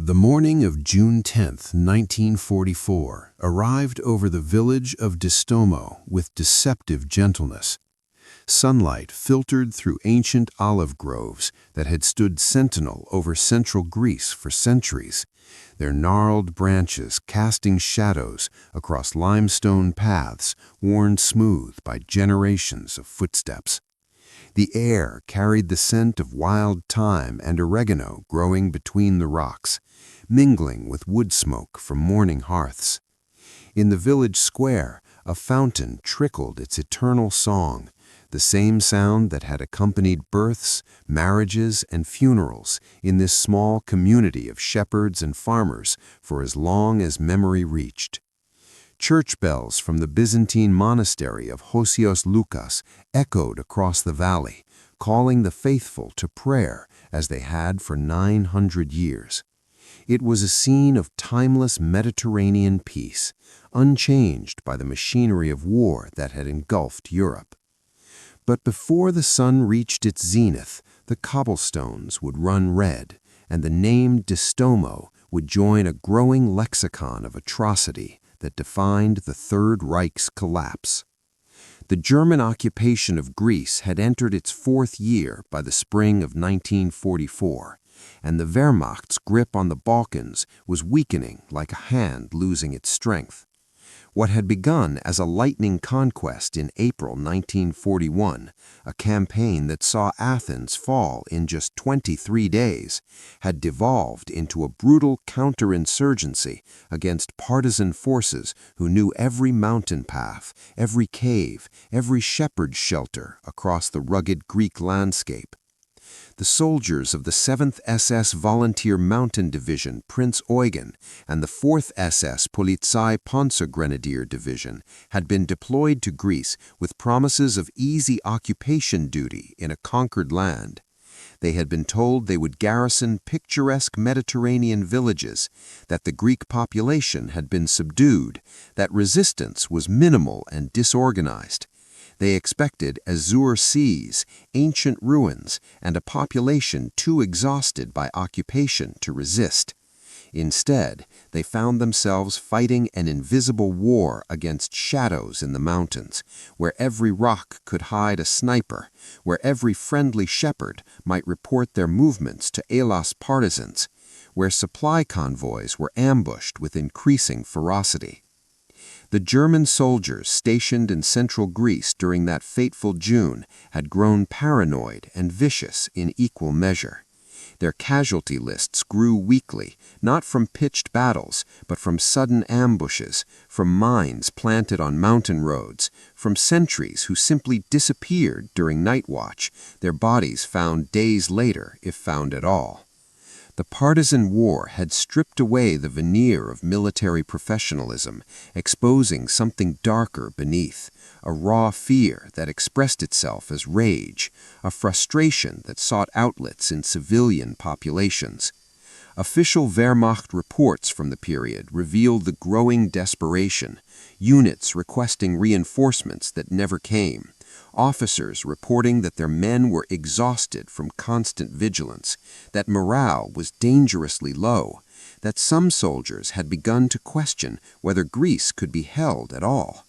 The morning of June 10, 1944, arrived over the village of Distomo with deceptive gentleness. Sunlight filtered through ancient olive groves that had stood sentinel over central Greece for centuries, their gnarled branches casting shadows across limestone paths worn smooth by generations of footsteps. The air carried the scent of wild thyme and oregano growing between the rocks, mingling with wood smoke from morning hearths. In the village square, a fountain trickled its eternal song, the same sound that had accompanied births, marriages, and funerals in this small community of shepherds and farmers for as long as memory reached. Church bells from the Byzantine monastery of Hosios Lukas echoed across the valley, calling the faithful to prayer as they had for 900 years. It was a scene of timeless Mediterranean peace, unchanged by the machinery of war that had engulfed Europe. But before the sun reached its zenith, the cobblestones would run red, and the name Distomo would join a growing lexicon of atrocity that defined the Third Reich's collapse. The German occupation of Greece had entered its fourth year by the spring of 1944, and the Wehrmacht's grip on the Balkans was weakening like a hand losing its strength. What had begun as a lightning conquest in April 1941, a campaign that saw Athens fall in just 23 days, had devolved into a brutal counterinsurgency against partisan forces who knew every mountain path, every cave, every shepherd's shelter across the rugged Greek landscape. The soldiers of the 7th SS Volunteer Mountain Division Prince Eugen and the 4th SS Polizei Panzergrenadier Division had been deployed to Greece with promises of easy occupation duty in a conquered land. They had been told they would garrison picturesque Mediterranean villages, that the Greek population had been subdued, that resistance was minimal and disorganized. They expected azure seas, ancient ruins, and a population too exhausted by occupation to resist. Instead, they found themselves fighting an invisible war against shadows in the mountains, where every rock could hide a sniper, where every friendly shepherd might report their movements to Elas partisans, where supply convoys were ambushed with increasing ferocity. The German soldiers stationed in central Greece during that fateful June had grown paranoid and vicious in equal measure. Their casualty lists grew weekly, not from pitched battles, but from sudden ambushes, from mines planted on mountain roads, from sentries who simply disappeared during night watch, their bodies found days later, if found at all. The partisan war had stripped away the veneer of military professionalism, exposing something darker beneath, a raw fear that expressed itself as rage, a frustration that sought outlets in civilian populations. Official Wehrmacht reports from the period revealed the growing desperation, units requesting reinforcements that never came, officers reporting that their men were exhausted from constant vigilance, that morale was dangerously low, that some soldiers had begun to question whether Greece could be held at all.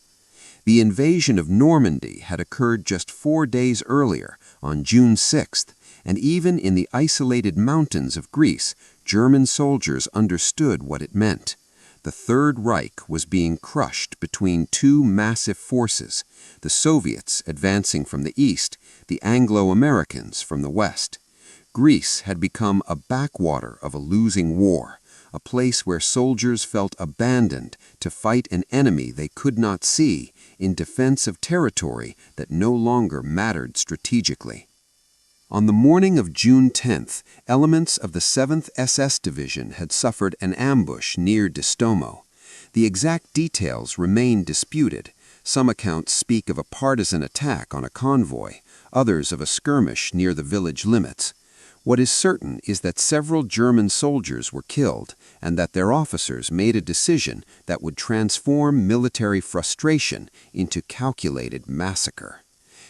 The invasion of Normandy had occurred just 4 days earlier, on June 6th, and even in the isolated mountains of Greece, German soldiers understood what it meant. The Third Reich was being crushed between two massive forces, the Soviets advancing from the east, the Anglo-Americans from the west. Greece had become a backwater of a losing war, a place where soldiers felt abandoned to fight an enemy they could not see in defense of territory that no longer mattered strategically. On the morning of June 10th, elements of the 7th SS Division had suffered an ambush near Distomo. The exact details remain disputed. Some accounts speak of a partisan attack on a convoy, others of a skirmish near the village limits. What is certain is that several German soldiers were killed, and that their officers made a decision that would transform military frustration into calculated massacre.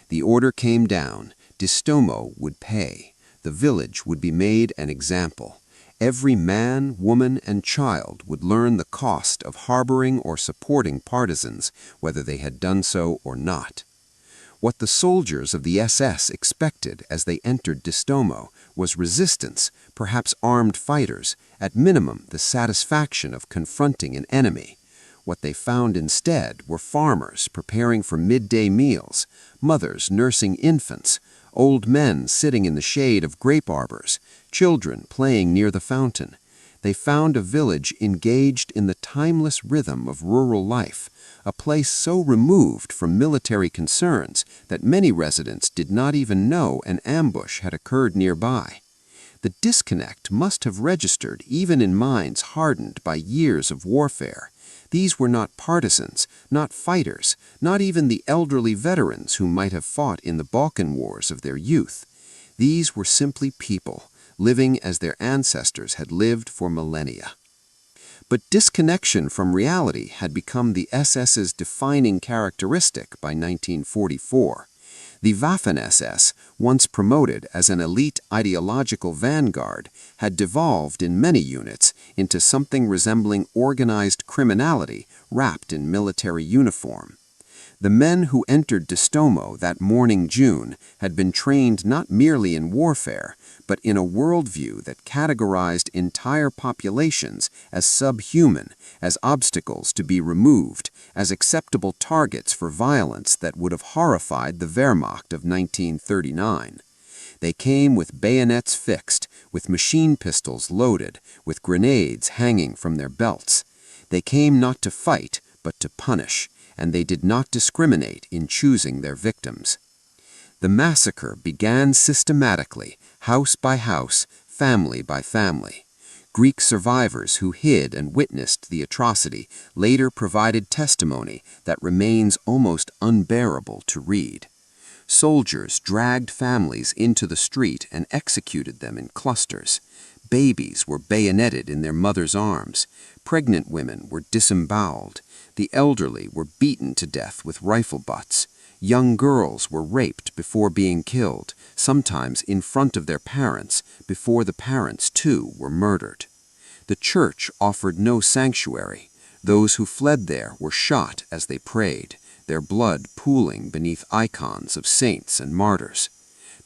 The order came down. Distomo would pay. The village would be made an example. Every man, woman, and child would learn the cost of harboring or supporting partisans, whether they had done so or not. What the soldiers of the SS expected as they entered Distomo was resistance, perhaps armed fighters, at minimum the satisfaction of confronting an enemy. What they found instead were farmers preparing for midday meals, mothers nursing infants, old men sitting in the shade of grape arbors, children playing near the fountain. They found a village engaged in the timeless rhythm of rural life, a place so removed from military concerns that many residents did not even know an ambush had occurred nearby. The disconnect must have registered even in minds hardened by years of warfare. These were not partisans, not fighters, not even the elderly veterans who might have fought in the Balkan Wars of their youth. These were simply people, living as their ancestors had lived for millennia. But disconnection from reality had become the SS's defining characteristic by 1944. The Waffen-SS, once promoted as an elite ideological vanguard, had devolved in many units into something resembling organized criminality wrapped in military uniform. The men who entered Distomo that morning June had been trained not merely in warfare, but in a worldview that categorized entire populations as subhuman, as obstacles to be removed, as acceptable targets for violence that would have horrified the Wehrmacht of 1939. They came with bayonets fixed, with machine pistols loaded, with grenades hanging from their belts. They came not to fight, but to punish, and they did not discriminate in choosing their victims. The massacre began systematically, house by house, family by family. Greek survivors who hid and witnessed the atrocity later provided testimony that remains almost unbearable to read. Soldiers dragged families into the street and executed them in clusters. Babies were bayoneted in their mothers' arms. Pregnant women were disemboweled. The elderly were beaten to death with rifle butts. Young girls were raped before being killed, sometimes in front of their parents, before the parents too were murdered. The church offered no sanctuary. Those who fled there were shot as they prayed, their blood pooling beneath icons of saints and martyrs.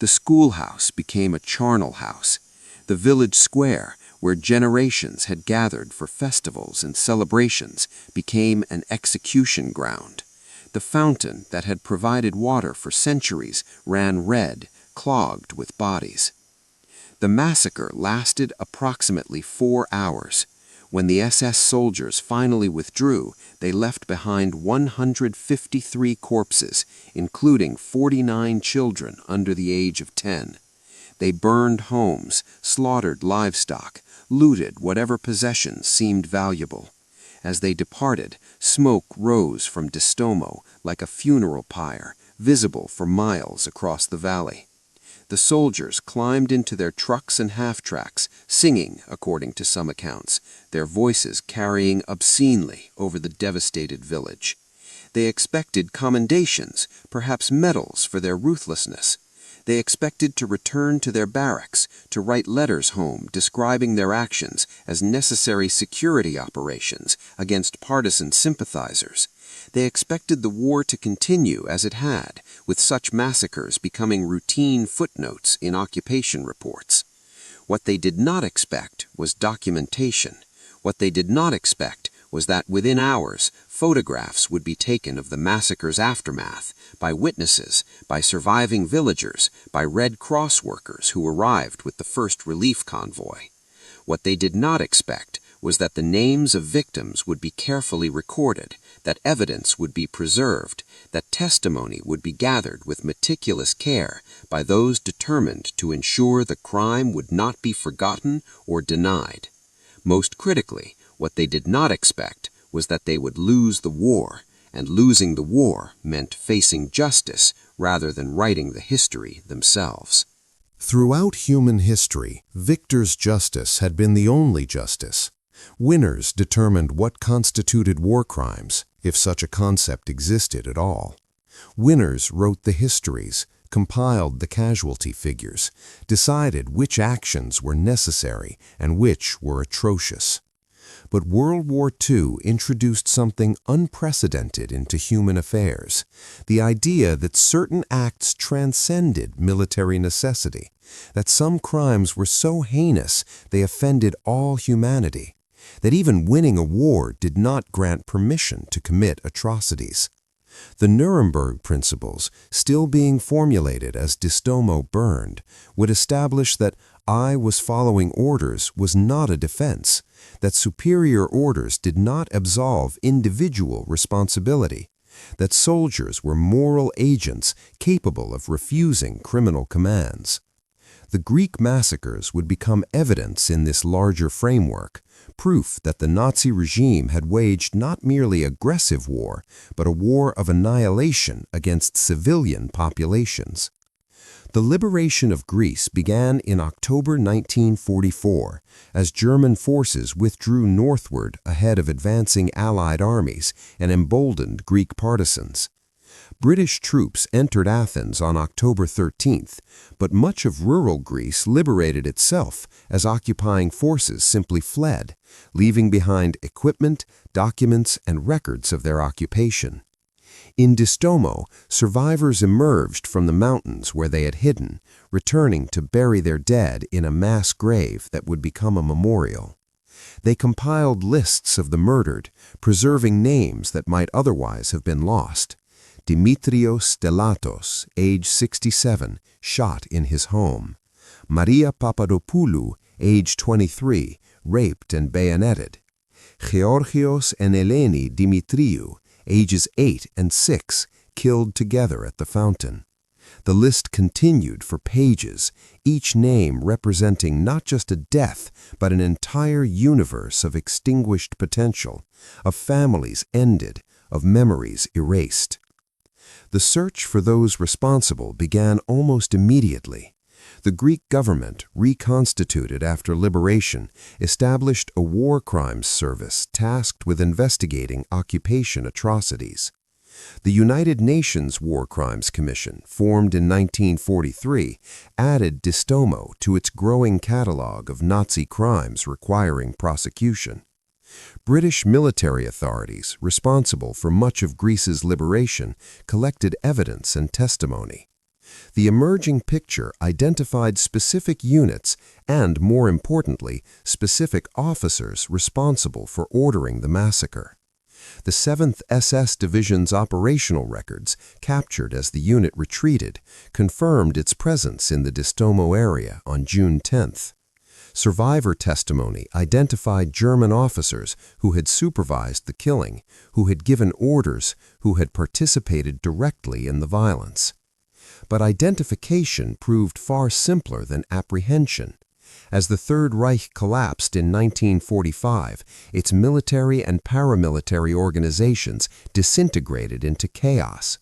The schoolhouse became a charnel house. The village square, where generations had gathered for festivals and celebrations, became an execution ground. The fountain that had provided water for centuries ran red, clogged with bodies. The massacre lasted approximately 4 hours. When the SS soldiers finally withdrew, they left behind 153 corpses, including 49 children under the age of 10. They burned homes, slaughtered livestock, looted whatever possessions seemed valuable. As they departed, smoke rose from Distomo like a funeral pyre, visible for miles across the valley. The soldiers climbed into their trucks and half-tracks, singing, according to some accounts, their voices carrying obscenely over the devastated village. They expected commendations, perhaps medals for their ruthlessness. They expected to return to their barracks, to write letters home describing their actions as necessary security operations against partisan sympathizers. They expected the war to continue as it had, with such massacres becoming routine footnotes in occupation reports. What they did not expect was documentation. What they did not expect was that within hours, photographs would be taken of the massacre's aftermath by witnesses, by surviving villagers, by Red Cross workers who arrived with the first relief convoy. What they did not expect was that the names of victims would be carefully recorded, that evidence would be preserved, that testimony would be gathered with meticulous care by those determined to ensure the crime would not be forgotten or denied. Most critically, what they did not expect was that they would lose the war, and losing the war meant facing justice rather than writing the history themselves. Throughout human history, victors' justice had been the only justice. Winners determined what constituted war crimes, if such a concept existed at all. Winners wrote the histories, compiled the casualty figures, decided which actions were necessary and which were atrocious. But World War II introduced something unprecedented into human affairs, the idea that certain acts transcended military necessity, that some crimes were so heinous they offended all humanity, that even winning a war did not grant permission to commit atrocities. The Nuremberg principles, still being formulated as Distomo burned, would establish that I was following orders was not a defense, that superior orders did not absolve individual responsibility, that soldiers were moral agents capable of refusing criminal commands. The Greek massacres would become evidence in this larger framework, proof that the Nazi regime had waged not merely aggressive war, but a war of annihilation against civilian populations. The liberation of Greece began in October 1944 as German forces withdrew northward ahead of advancing Allied armies and emboldened Greek partisans. British troops entered Athens on October 13th, but much of rural Greece liberated itself as occupying forces simply fled, leaving behind equipment, documents, and records of their occupation. In Distomo, survivors emerged from the mountains where they had hidden, returning to bury their dead in a mass grave that would become a memorial. They compiled lists of the murdered, preserving names that might otherwise have been lost. Dimitrios Stelatos, age 67, shot in his home. Maria Papadopoulou, age 23, raped and bayoneted. Georgios and Eleni Dimitriou, ages 8 and 6, killed together at the fountain. The list continued for pages, each name representing not just a death, but an entire universe of extinguished potential, of families ended, of memories erased. The search for those responsible began almost immediately. The Greek government, reconstituted after liberation, established a war crimes service tasked with investigating occupation atrocities. The United Nations War Crimes Commission, formed in 1943, added Distomo to its growing catalog of Nazi crimes requiring prosecution. British military authorities, responsible for much of Greece's liberation, collected evidence and testimony. The emerging picture identified specific units and, more importantly, specific officers responsible for ordering the massacre. The 7th SS Division's operational records, captured as the unit retreated, confirmed its presence in the Distomo area on June 10th. Survivor testimony identified German officers who had supervised the killing, who had given orders, who had participated directly in the violence. But identification proved far simpler than apprehension. As the Third Reich collapsed in 1945, its military and paramilitary organizations disintegrated into chaos.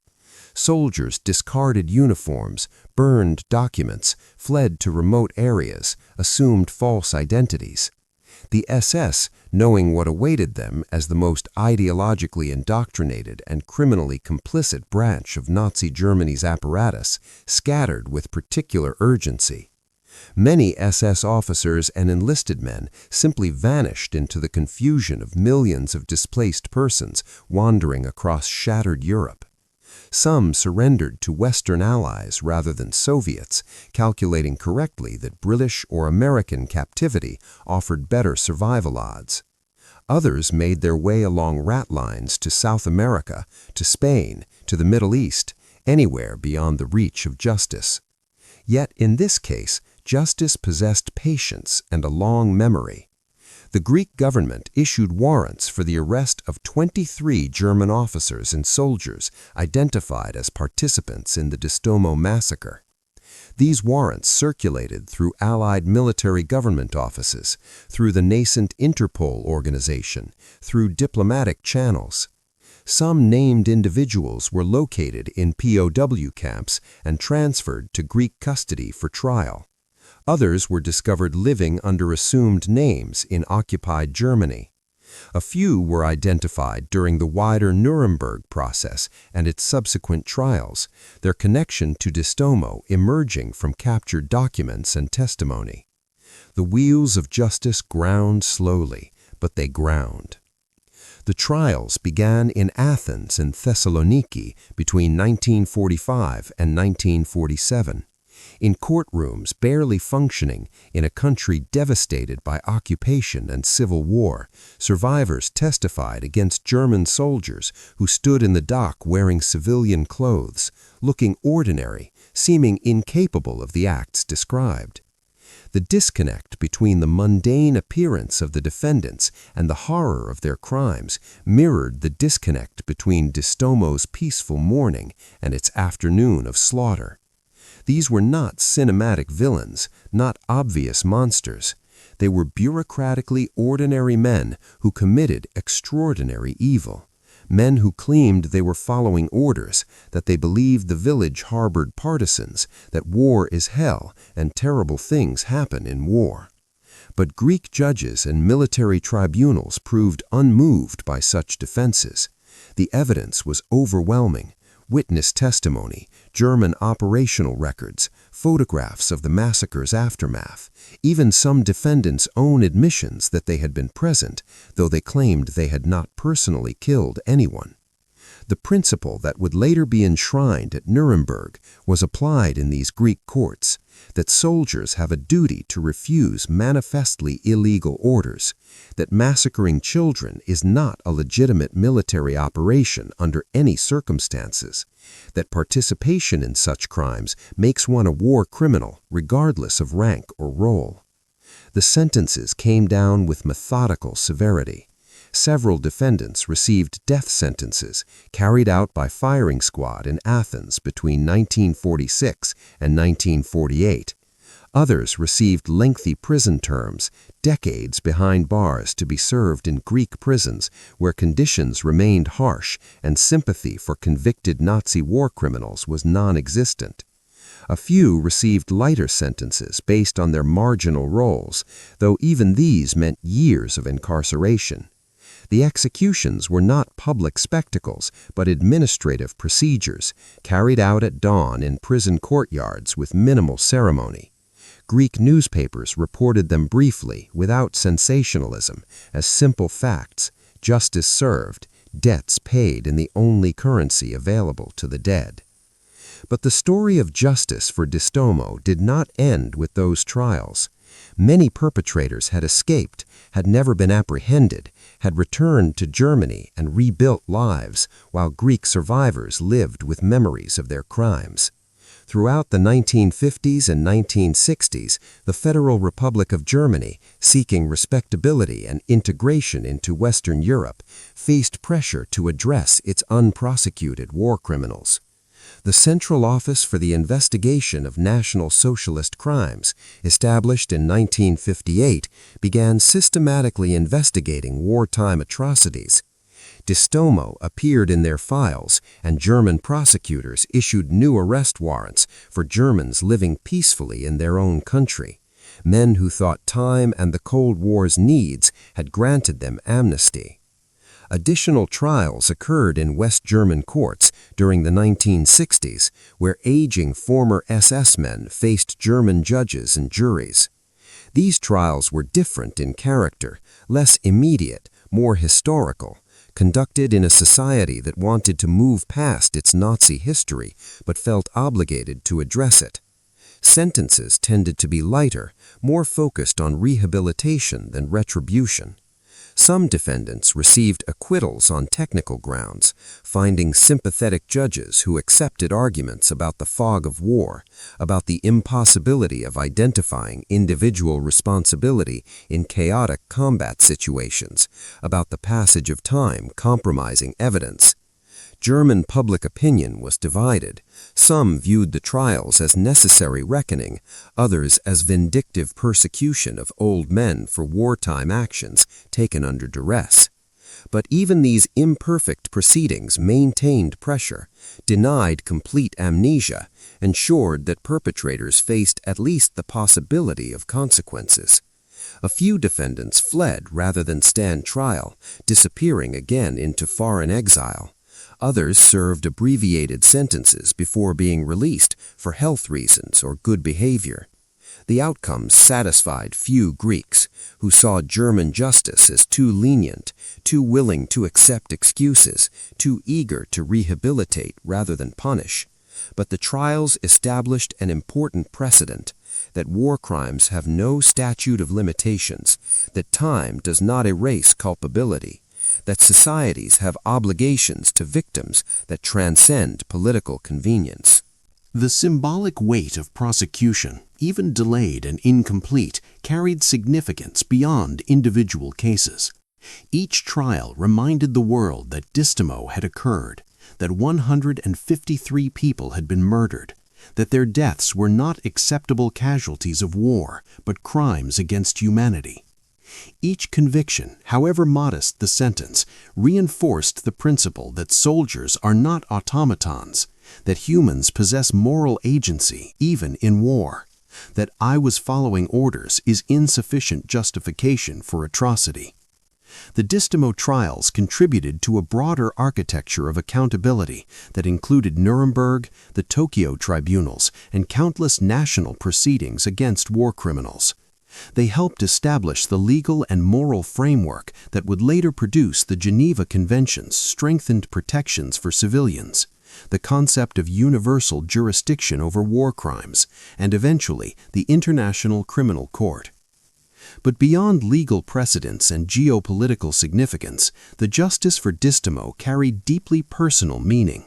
Soldiers discarded uniforms, burned documents, fled to remote areas, assumed false identities. The SS, knowing what awaited them as the most ideologically indoctrinated and criminally complicit branch of Nazi Germany's apparatus, scattered with particular urgency. Many SS officers and enlisted men simply vanished into the confusion of millions of displaced persons wandering across shattered Europe. Some surrendered to Western allies rather than Soviets, calculating correctly that British or American captivity offered better survival odds. Others made their way along rat lines to South America, to Spain, to the Middle East, anywhere beyond the reach of justice. Yet in this case, justice possessed patience and a long memory. The Greek government issued warrants for the arrest of 23 German officers and soldiers identified as participants in the Distomo massacre. These warrants circulated through Allied military government offices, through the nascent Interpol organization, through diplomatic channels. Some named individuals were located in POW camps and transferred to Greek custody for trial. Others were discovered living under assumed names in occupied Germany. A few were identified during the wider Nuremberg process and its subsequent trials, their connection to Distomo emerging from captured documents and testimony. The wheels of justice ground slowly, but they ground. The trials began in Athens and Thessaloniki between 1945 and 1947. In courtrooms barely functioning in a country devastated by occupation and civil war, survivors testified against German soldiers who stood in the dock wearing civilian clothes, looking ordinary, seeming incapable of the acts described. The disconnect between the mundane appearance of the defendants and the horror of their crimes mirrored the disconnect between Distomo's peaceful morning and its afternoon of slaughter. These were not cinematic villains, not obvious monsters. They were bureaucratically ordinary men who committed extraordinary evil. Men who claimed they were following orders, that they believed the village harbored partisans, that war is hell and terrible things happen in war. But Greek judges and military tribunals proved unmoved by such defenses. The evidence was overwhelming. Witness testimony, German operational records, photographs of the massacre's aftermath, even some defendants' own admissions that they had been present, though they claimed they had not personally killed anyone. The principle that would later be enshrined at Nuremberg was applied in these Greek courts, that soldiers have a duty to refuse manifestly illegal orders, that massacring children is not a legitimate military operation under any circumstances, that participation in such crimes makes one a war criminal regardless of rank or role. The sentences came down with methodical severity. Several defendants received death sentences carried out by firing squad in Athens between 1946 and 1948. Others received lengthy prison terms, decades behind bars to be served in Greek prisons where conditions remained harsh and sympathy for convicted Nazi war criminals was non-existent. A few received lighter sentences based on their marginal roles, though even these meant years of incarceration. The executions were not public spectacles, but administrative procedures, carried out at dawn in prison courtyards with minimal ceremony. Greek newspapers reported them briefly, without sensationalism, as simple facts: justice served, debts paid in the only currency available to the dead. But the story of justice for Distomo did not end with those trials. Many perpetrators had escaped, had never been apprehended, had returned to Germany and rebuilt lives, while Greek survivors lived with memories of their crimes. Throughout the 1950s and 1960s, the Federal Republic of Germany, seeking respectability and integration into Western Europe, faced pressure to address its unprosecuted war criminals. The Central Office for the Investigation of National Socialist Crimes, established in 1958, began systematically investigating wartime atrocities. Distomo appeared in their files, and German prosecutors issued new arrest warrants for Germans living peacefully in their own country. Men who thought time and the Cold War's needs had granted them amnesty. Additional trials occurred in West German courts during the 1960s, where aging former SS men faced German judges and juries. These trials were different in character, less immediate, more historical, conducted in a society that wanted to move past its Nazi history but felt obligated to address it. Sentences tended to be lighter, more focused on rehabilitation than retribution. Some defendants received acquittals on technical grounds, finding sympathetic judges who accepted arguments about the fog of war, about the impossibility of identifying individual responsibility in chaotic combat situations, about the passage of time compromising evidence. German public opinion was divided. Some viewed the trials as necessary reckoning, others as vindictive persecution of old men for wartime actions taken under duress. But even these imperfect proceedings maintained pressure, denied complete amnesia, ensured that perpetrators faced at least the possibility of consequences. A few defendants fled rather than stand trial, disappearing again into foreign exile. Others served abbreviated sentences before being released for health reasons or good behavior. The outcomes satisfied few Greeks, who saw German justice as too lenient, too willing to accept excuses, too eager to rehabilitate rather than punish. But the trials established an important precedent, that war crimes have no statute of limitations, that time does not erase culpability, that societies have obligations to victims that transcend political convenience. The symbolic weight of prosecution, even delayed and incomplete, carried significance beyond individual cases. Each trial reminded the world that Distimo had occurred, that 153 people had been murdered, that their deaths were not acceptable casualties of war, but crimes against humanity. Each conviction, however modest the sentence, reinforced the principle that soldiers are not automatons, that humans possess moral agency even in war, that I was following orders is insufficient justification for atrocity. The Distimo trials contributed to a broader architecture of accountability that included Nuremberg, the Tokyo tribunals, and countless national proceedings against war criminals. They helped establish the legal and moral framework that would later produce the Geneva Convention's strengthened protections for civilians, the concept of universal jurisdiction over war crimes, and eventually the International Criminal Court. But beyond legal precedents and geopolitical significance, the justice for Distimo carried deeply personal meaning.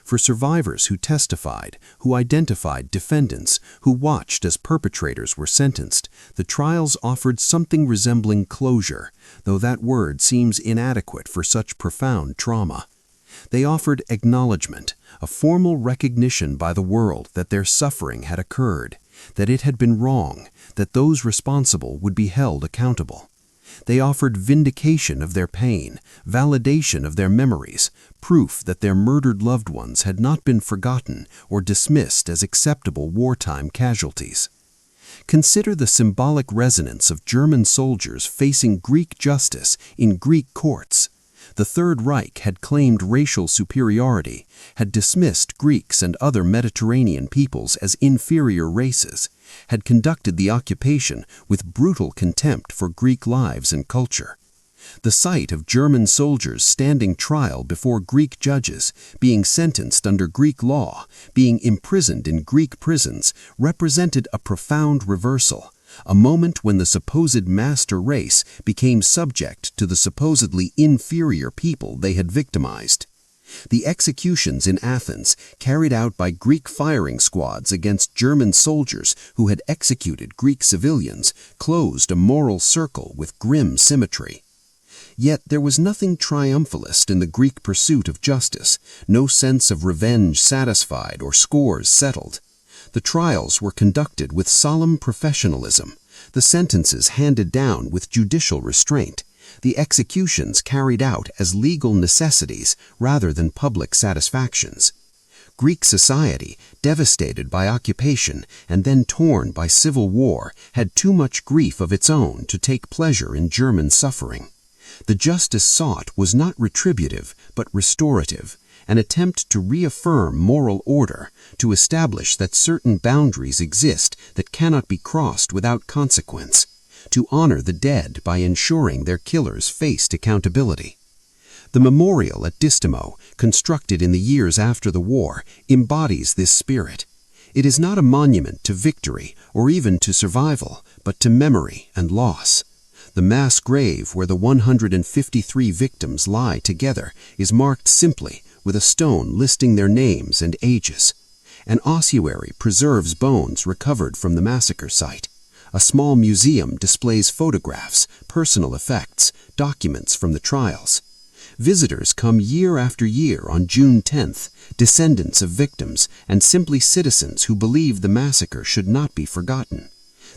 For survivors who testified, who identified defendants, who watched as perpetrators were sentenced, the trials offered something resembling closure, though that word seems inadequate for such profound trauma. They offered acknowledgement, a formal recognition by the world that their suffering had occurred, that it had been wrong, that those responsible would be held accountable. They offered vindication of their pain, validation of their memories, proof that their murdered loved ones had not been forgotten or dismissed as acceptable wartime casualties. Consider the symbolic resonance of German soldiers facing Greek justice in Greek courts. The Third Reich had claimed racial superiority, had dismissed Greeks and other Mediterranean peoples as inferior races, had conducted the occupation with brutal contempt for Greek lives and culture. The sight of German soldiers standing trial before Greek judges, being sentenced under Greek law, being imprisoned in Greek prisons, represented a profound reversal, a moment when the supposed master race became subject to the supposedly inferior people they had victimized. The executions in Athens, carried out by Greek firing squads against German soldiers who had executed Greek civilians, closed a moral circle with grim symmetry. Yet there was nothing triumphalist in the Greek pursuit of justice, no sense of revenge satisfied or scores settled. The trials were conducted with solemn professionalism, the sentences handed down with judicial restraint, the executions carried out as legal necessities rather than public satisfactions. Greek society, devastated by occupation and then torn by civil war, had too much grief of its own to take pleasure in German suffering. The justice sought was not retributive, but restorative, an attempt to reaffirm moral order, to establish that certain boundaries exist that cannot be crossed without consequence, to honor the dead by ensuring their killers faced accountability. The memorial at Distimo, constructed in the years after the war, embodies this spirit. It is not a monument to victory or even to survival, but to memory and loss. The mass grave where the 153 victims lie together is marked simply with a stone listing their names and ages. An ossuary preserves bones recovered from the massacre site. A small museum displays photographs, personal effects, documents from the trials. Visitors come year after year on June 10th, descendants of victims and simply citizens who believe the massacre should not be forgotten.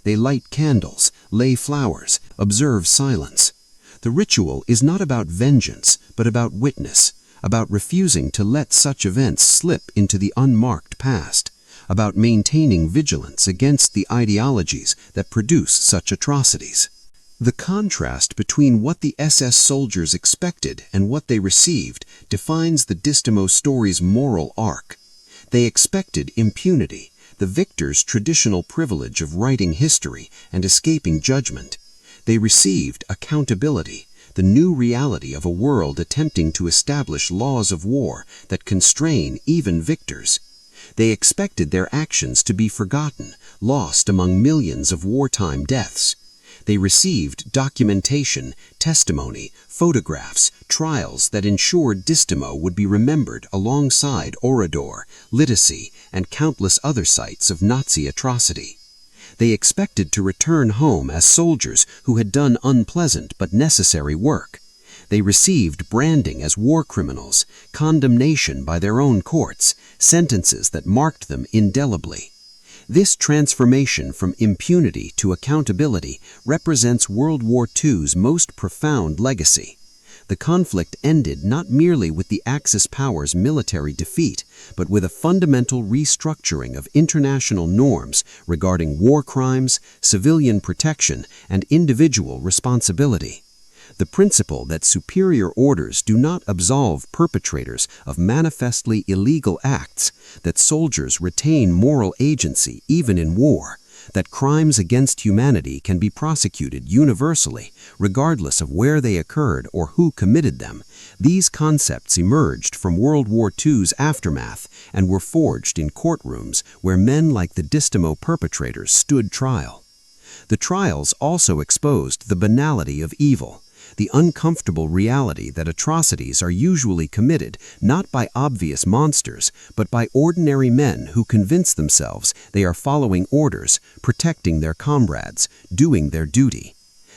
They light candles, lay flowers, observe silence. The ritual is not about vengeance, but about witness, about refusing to let such events slip into the unmarked past, about maintaining vigilance against the ideologies that produce such atrocities. The contrast between what the SS soldiers expected and what they received defines the Distimo story's moral arc. They expected impunity, the victor's traditional privilege of writing history and escaping judgment. They received accountability, the new reality of a world attempting to establish laws of war that constrain even victors. They expected their actions to be forgotten, lost among millions of wartime deaths. They received documentation, testimony, photographs, trials that ensured Distimo would be remembered alongside Orador, Litici, and countless other sites of Nazi atrocity. They expected to return home as soldiers who had done unpleasant but necessary work. They received branding as war criminals, condemnation by their own courts, sentences that marked them indelibly. This transformation from impunity to accountability represents World War II's most profound legacy. The conflict ended not merely with the Axis powers' military defeat, but with a fundamental restructuring of international norms regarding war crimes, civilian protection, and individual responsibility. The principle that superior orders do not absolve perpetrators of manifestly illegal acts, that soldiers retain moral agency even in war, that crimes against humanity can be prosecuted universally, regardless of where they occurred or who committed them, these concepts emerged from World War II's aftermath and were forged in courtrooms where men like the Distimo perpetrators stood trial. The trials also exposed the banality of evil, the uncomfortable reality that atrocities are usually committed not by obvious monsters, but by ordinary men who convince themselves they are following orders, protecting their comrades, doing their duty.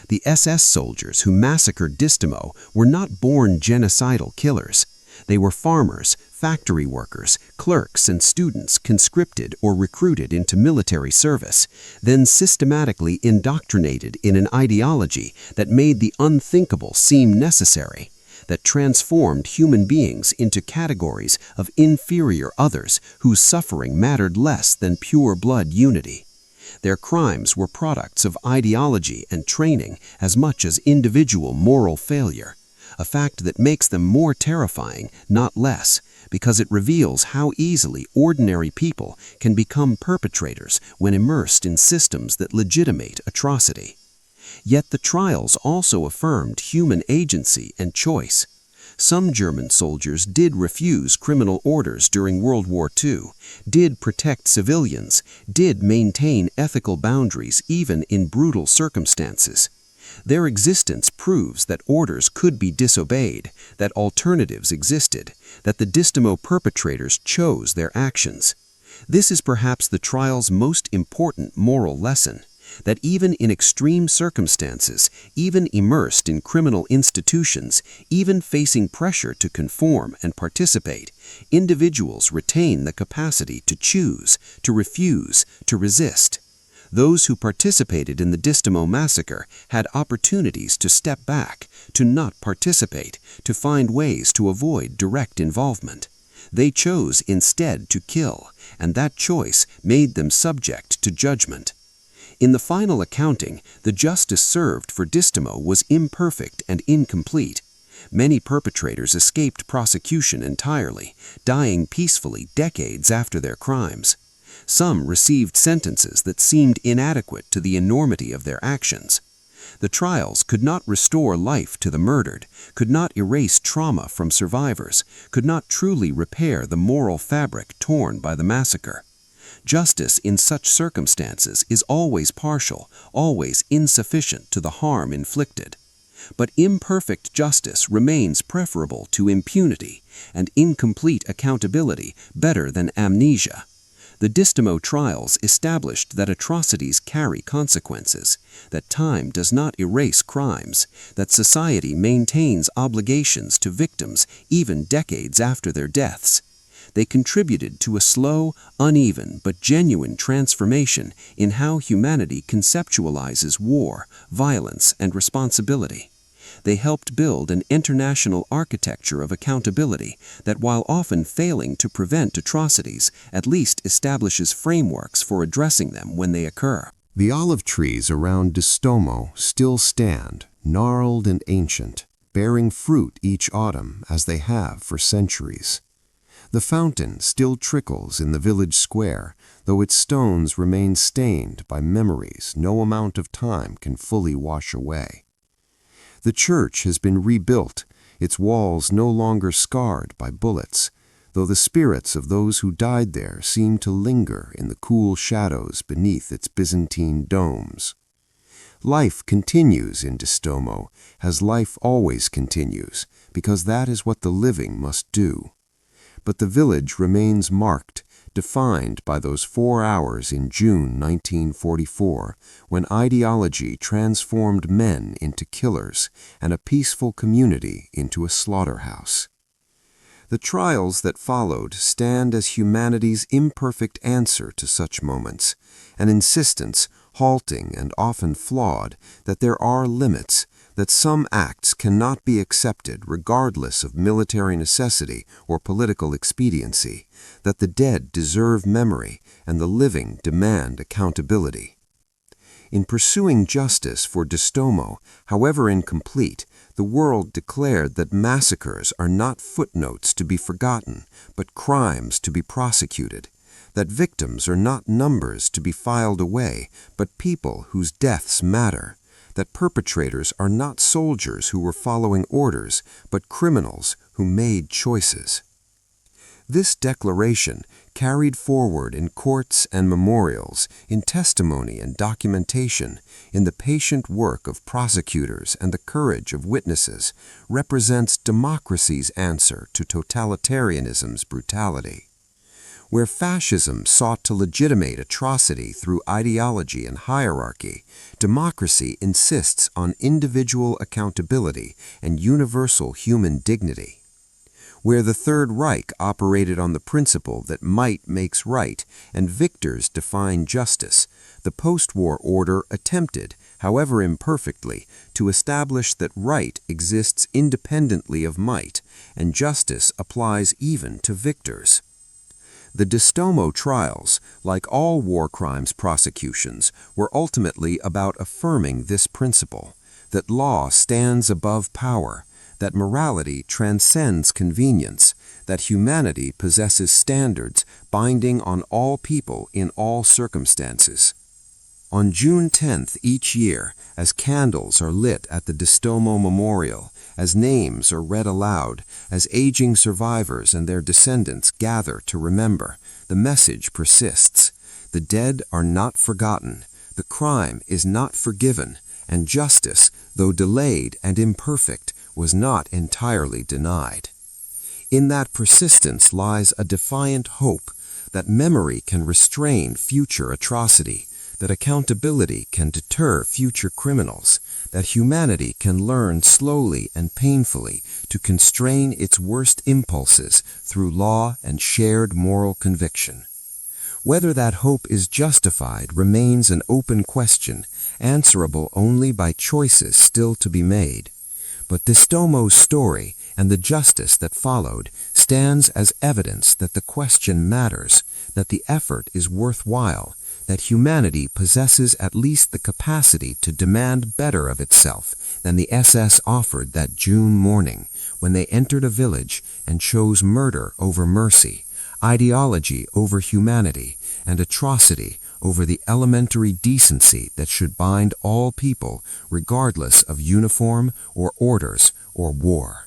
The SS soldiers who massacred Distimo were not born genocidal killers. They were farmers, factory workers, clerks, and students conscripted or recruited into military service, then systematically indoctrinated in an ideology that made the unthinkable seem necessary, that transformed human beings into categories of inferior others whose suffering mattered less than pure blood unity. Their crimes were products of ideology and training as much as individual moral failure, a fact that makes them more terrifying, not less, because it reveals how easily ordinary people can become perpetrators when immersed in systems that legitimate atrocity. Yet the trials also affirmed human agency and choice. Some German soldiers did refuse criminal orders during World War II, did protect civilians, did maintain ethical boundaries even in brutal circumstances. Their existence proves that orders could be disobeyed, that alternatives existed, that the Distimo perpetrators chose their actions. This is perhaps the trial's most important moral lesson, that even in extreme circumstances, even immersed in criminal institutions, even facing pressure to conform and participate, individuals retain the capacity to choose, to refuse, to resist. Those who participated in the Distimo massacre had opportunities to step back, to not participate, to find ways to avoid direct involvement. They chose instead to kill, and that choice made them subject to judgment. In the final accounting, the justice served for Distimo was imperfect and incomplete. Many perpetrators escaped prosecution entirely, dying peacefully decades after their crimes. Some received sentences that seemed inadequate to the enormity of their actions. The trials could not restore life to the murdered, could not erase trauma from survivors, could not truly repair the moral fabric torn by the massacre. Justice in such circumstances is always partial, always insufficient to the harm inflicted. But imperfect justice remains preferable to impunity, and incomplete accountability better than amnesia. The Distimo trials established that atrocities carry consequences, that time does not erase crimes, that society maintains obligations to victims even decades after their deaths. They contributed to a slow, uneven, but genuine transformation in how humanity conceptualizes war, violence, and responsibility. They helped build an international architecture of accountability that, while often failing to prevent atrocities, at least establishes frameworks for addressing them when they occur. The olive trees around Distomo still stand, gnarled and ancient, bearing fruit each autumn as they have for centuries. The fountain still trickles in the village square, though its stones remain stained by memories no amount of time can fully wash away. The church has been rebuilt, its walls no longer scarred by bullets, though the spirits of those who died there seem to linger in the cool shadows beneath its Byzantine domes. Life continues in Distomo, as life always continues, because that is what the living must do. But the village remains marked, defined by those 4 hours in June 1944, when ideology transformed men into killers and a peaceful community into a slaughterhouse. The trials that followed stand as humanity's imperfect answer to such moments, an insistence, halting and often flawed, that there are limits, that some acts cannot be accepted regardless of military necessity or political expediency, that the dead deserve memory and the living demand accountability. In pursuing justice for Distomo, however incomplete, the world declared that massacres are not footnotes to be forgotten, but crimes to be prosecuted, that victims are not numbers to be filed away, but people whose deaths matter, that perpetrators are not soldiers who were following orders, but criminals who made choices. This declaration, carried forward in courts and memorials, in testimony and documentation, in the patient work of prosecutors and the courage of witnesses, represents democracy's answer to totalitarianism's brutality. Where fascism sought to legitimate atrocity through ideology and hierarchy, democracy insists on individual accountability and universal human dignity. Where the Third Reich operated on the principle that might makes right and victors define justice, the post-war order attempted, however imperfectly, to establish that right exists independently of might, and justice applies even to victors. The Distomo trials, like all war crimes prosecutions, were ultimately about affirming this principle, that law stands above power, that morality transcends convenience, that humanity possesses standards binding on all people in all circumstances. On June 10th each year, as candles are lit at the Distomo Memorial, as names are read aloud, as aging survivors and their descendants gather to remember, the message persists. The dead are not forgotten, the crime is not forgiven, and justice, though delayed and imperfect, was not entirely denied. In that persistence lies a defiant hope that memory can restrain future atrocity, that accountability can deter future criminals, that humanity can learn slowly and painfully to constrain its worst impulses through law and shared moral conviction. Whether that hope is justified remains an open question, answerable only by choices still to be made. But Distomo's story and the justice that followed stands as evidence that the question matters, that the effort is worthwhile, that humanity possesses at least the capacity to demand better of itself than the SS offered that June morning when they entered a village and chose murder over mercy, ideology over humanity, and atrocity over the elementary decency that should bind all people regardless of uniform or orders or war.